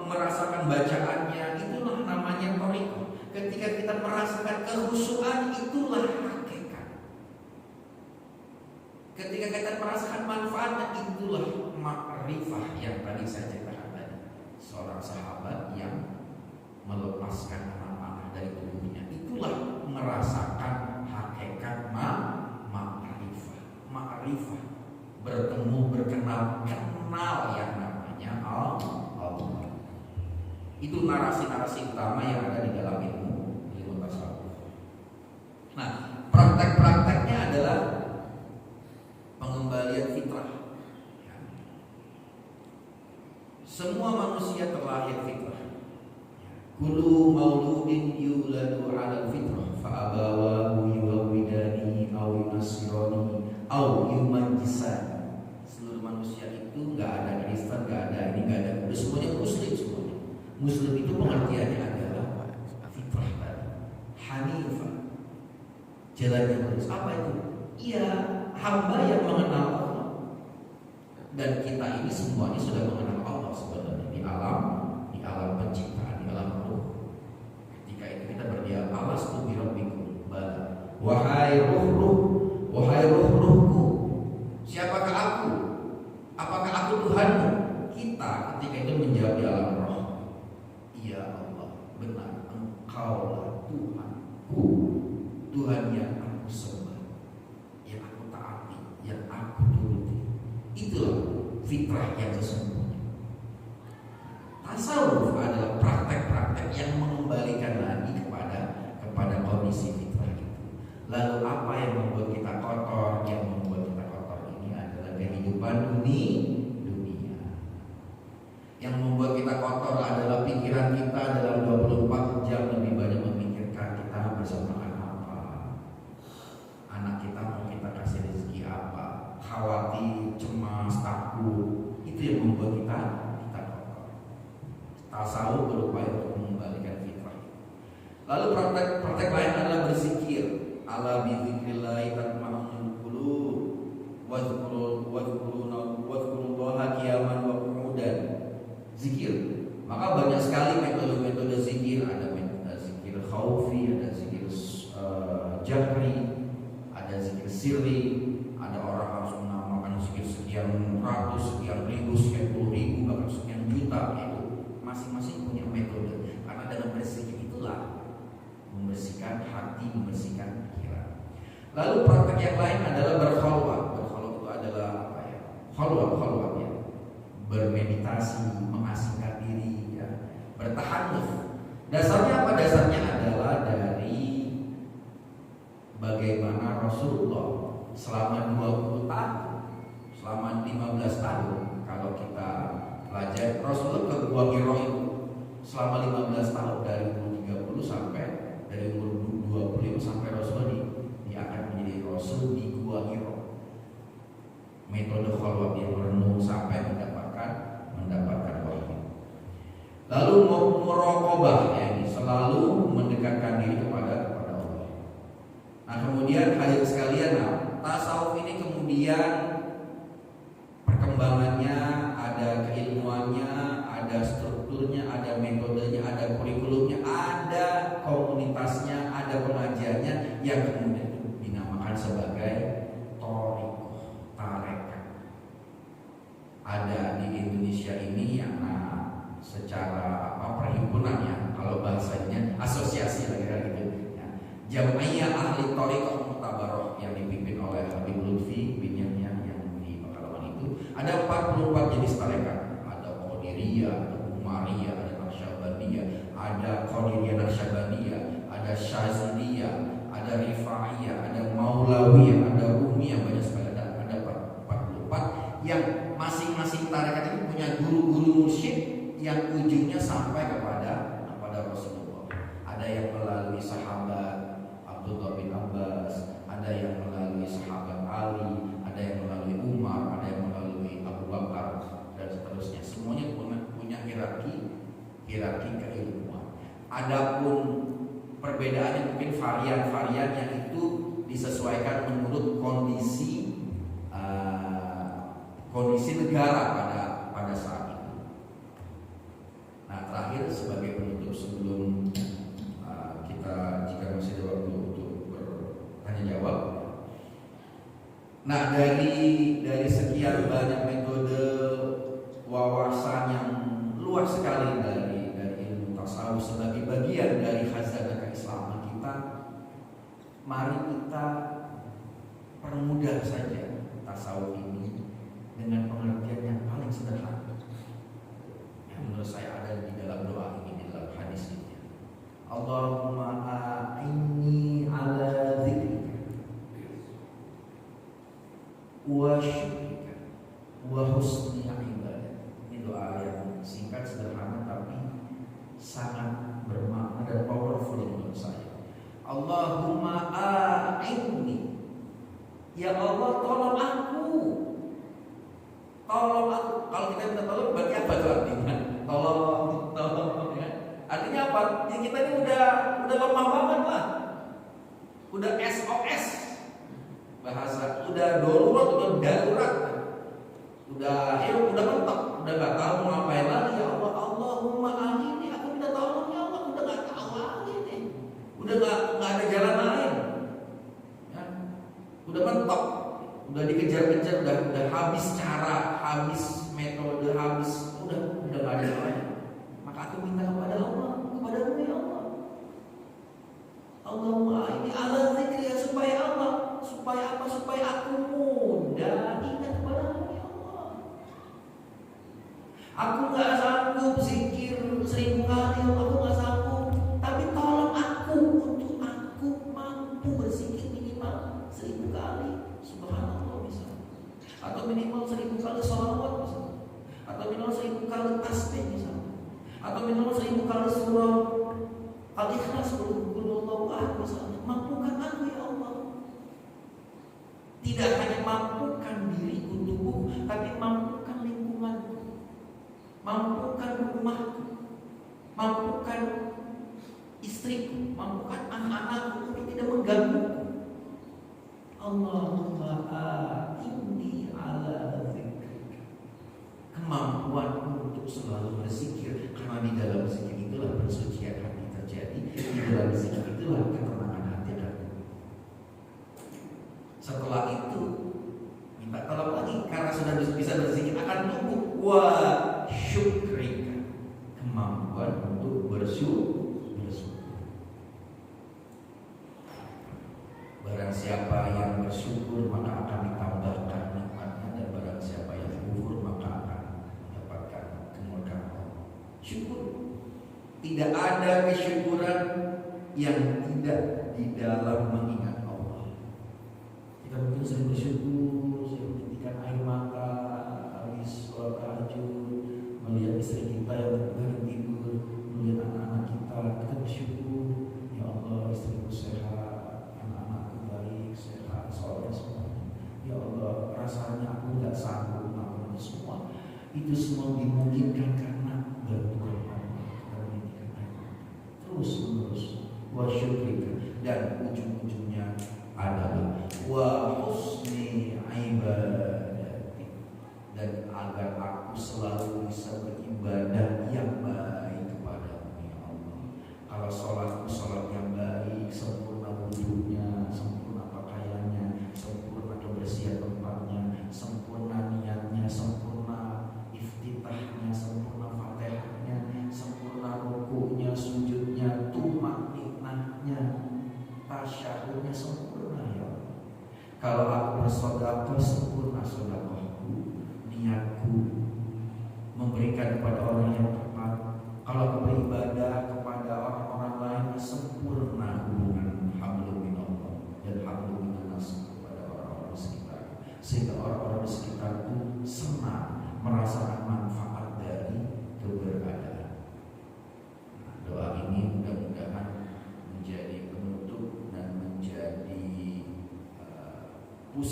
merasakan bacaannya itulah namanya thariqah. Ketika kita merasakan kehusuan itulah hakikat. Ketika kita merasakan manfaatnya itulah ma'rifah yang tadi saya ceritakan tadi. Seorang sahabat yang melepaskan anak-anak dari tubuhnya, itulah merasakan hakikat ma'rifah. Ma'rifah bertemu, berkenal, kenal yang namanya Allah. Itu narasi-narasi utama yang ada di dalam ilmu tasawuf. Nah, praktek-prakteknya adalah pengembalian fitrah. Semua manusia terlahir fitrah. Kullu mauludin yuladu 'alal fitrah fa abawahu yuhawidani aw yunasirani aw yumajjisani. Seluruh manusia itu enggak ada Kristen, enggak ada ini, enggak ada Buddha, semuanya muslim semuanya. Muslim itu pengertiannya adalah fitrah tadi. Hanifah. Jalan yang lurus. Apa itu? Iya, hamba yang mengenal Allah. Dan kita ini semuanya sudah mengenal Allah sebenarnya di alam penciptaan, di alam ruh. Ketika itu kita berdiam, alastu bi rabbikum, bala. Wahai ruh-ruhku, siapakah aku? Apakah aku Tuhanmu? Kita ketika itu menjawab di alam roh, iya Allah, benar, Engkaulah Tuhanku, Tuhan yang aku sembah, yang aku taati, yang aku turuti. Itulah fitrah yang sesungguhnya. Tasawuf adalah praktek-praktek yang mengembalikan lagi kepada kondisi fitrah itu. Lalu apa yang membuat kita kotor? Yang membuat kita kotor ini adalah kehidupan dunia. Yang membuat kita kotor adalah pikiran kita dalam 24 jam lebih banyak memikirkan kita bersama apa, anak kita mau kita kasih rezeki apa, khawatir, cemas, takut. Itu yang membuat kita kotor. Tasawuf berupaya untuk mengembalikan fitrah. Lalu praktek lain adalah berzikir. Ala bizikrillah tatma'innul qulub wadhkurullaha qiyaman wa qu'udan. Zikir. Maka banyak sekali metode-metode zikir. Ada metode zikir khaufi, ada zikir jahri, ada zikir sirri. Ada orang harus menamakan zikir sekian ratus, sekian ribu, sekian puluh ribu, bahkan sekian juta. Itu masing-masing punya metode. Karena dalam berzikir itulah membersihkan hati, membersihkan pikiran. Lalu praktek yang lain adalah berkhalwat. Berkhalwat itu adalah apa ya? Khalwat ya. Bermeditasi, mengasingkan diri ya. Bertahanuf. Dasarnya apa? Dasarnya adalah dari bagaimana Rasulullah selama 20 tahun, selama 15 tahun kalau kita pelajari Rasulullah ke Gua Hira itu selama 15 tahun dari umur 30 sampai dari umur 25 sampai Rasulullah dia akan menjadi Rasul di Gua Hira. Metode khalwat yang merenung sampai mendapatkan wahyu. Lalu muraqabah ya, ini selalu mendekatkan diri kepada Allah. Nah, kemudian hadirin sekalian, tasawuf ini kemudian perkembangannya ada yang kemudian dinamakan sebagai thariqah, tarekat. Ada di Indonesia ini yang secara perhimpunannya, kalau bahasanya asosiasi lagi gitu ya, Jam'iyah Ahli Thariqah Mu'tabarah yang dipimpin oleh Habib Lutfi bin Yahya yang di Pekalongan itu. Ada 44 jenis tarekat. Ada Qadiriyah, ada Umariyah, ada Naqsyabandiyah, ada Qadiriyah Naqsyabandiyah, ada Syaziliyah, ada Rifa'iyah, ada Maulawiyah, ada Rumiyah, banyak sekali. Ada 44 yang masing-masing tarekat itu punya guru-guru mursyid yang ujungnya sampai kepada Rasulullah. Ada yang melalui sahabat Abdullah bin Abbas, ada yang melalui sahabat Ali, ada yang melalui Umar, ada yang melalui Abu Bakar, dan seterusnya. Semuanya punya hierarki keilmuan. Adapun perbedaannya mungkin varian-varian yang itu disesuaikan menurut kondisi negara pada saat itu. Nah, terakhir sebagai penutup sebelum kita, jika masih ada waktu untuk bertanya jawab. Nah, dari sekian banyak metode wawasan yang luas sekali dari ilmu tasawuf sebagai bagian dari khazanah keislaman kita, mari kita permudah saja tasawuf ini dengan pengertian yang paling sederhana yang menurut saya ada di dalam doa ini, di dalam hadis ini. Allahumma a'inni ala dzikrika wa syukrika wa husni ibadah. Ini doa yang singkat, sederhana, tapi sangat bermakna dan powerful menurut saya. Allahumma a'inni, ya Allah tolong aku. Tolong aku. Kalau kita minta tolong berarti apa itu artinya? Tolong ya. Artinya apa? Ya kita ini udah lemah banget lah. Udah SOS bahasa, udah darurat, udah mentok, udah gak tahu mau ngapain lagi. Ya Allah, Allahumma a'inni, aku minta tolong ya Allah, udah gak tahu lagi nih. Udah gak ada jalan lain. Ya. Udah mentok. Udah dikejar-kejar, udah habis cara, habis metode, udah gak ada yang lain. Maka aku minta kepada Allah, kepadamu ya Allah. Allahumma ini ala zikri, ya supaya apa? Supaya aku mudah ingat kepadamu ya Allah. Aku gak sanggup zikir 1000 kali, aku gak sanggup. Tapi tolong aku untuk aku mampu berzikir minimal 1000 kali. Subhanallah misalnya, atau minimal 1000 kali sholawat misalnya, atau minimal 1000 kali tasbih misalnya, atau minimal 1000 kali surah Al-Ikhlas, qul huwallahu ahad misalnya. Mampukan aku ya Allah. Tidak hanya mampukan diriku, tubuhku, tapi mampukan lingkunganku, mampukan rumahku, mampukan istriku, mampukan anak-anakku untuk tidak mengganggu. Allahumma a'inni ala dzikrika, kemampuan untuk selalu berzikir, karena di dalam zikir itulah pensucian hati terjadi, di dalam zikir itulah ketenangan hati ada. Setelah itu minta tolong lagi, karena sudah bisa berzikir akan tumbuh wa syukrika, kemampuan untuk bersyukur. Barang siapa yang bersyukur maka akan ditambahkan nikmatnya, dan barang siapa yang kufur maka akan mendapatkan kemurkaan. Syukur. Tidak ada kesyukuran yang tidak di dalam mengingat Allah. Kita mungkin sering bersyukur, sering menitikkan air mata habis sholat tahajud, melihat istri kita yang baru tidur, melihat anak-anak kita bersyukur, ya Allah istriku sehat, sehat, soleh semuanya. Ya Allah, rasanya aku tidak sanggup melakukan semua. Itu semua dimungkinkan karena bantuan Allah, karena terus menerus wa syukrika, dan ujung-ujungnya adalah wa husni ibadati, dan agar aku selalu bisa beribadah yang baik kepadamu ya Allah. Kalau sholatku sholat yang baik, sempurna wudhunya,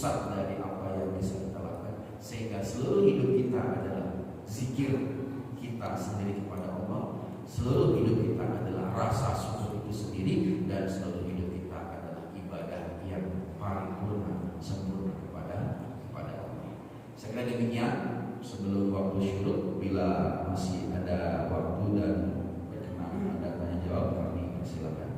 pusat dari apa yang bisa kita lakukan, sehingga seluruh hidup kita adalah zikir kita sendiri kepada Allah, seluruh hidup kita adalah rasa syukur itu sendiri, dan seluruh hidup kita adalah ibadah yang paripurna sempurna kepada Allah. Saya kira demikian sebelum waktu syuruk. Bila masih ada waktu dan berkenan ada tanya jawab, kami silakan.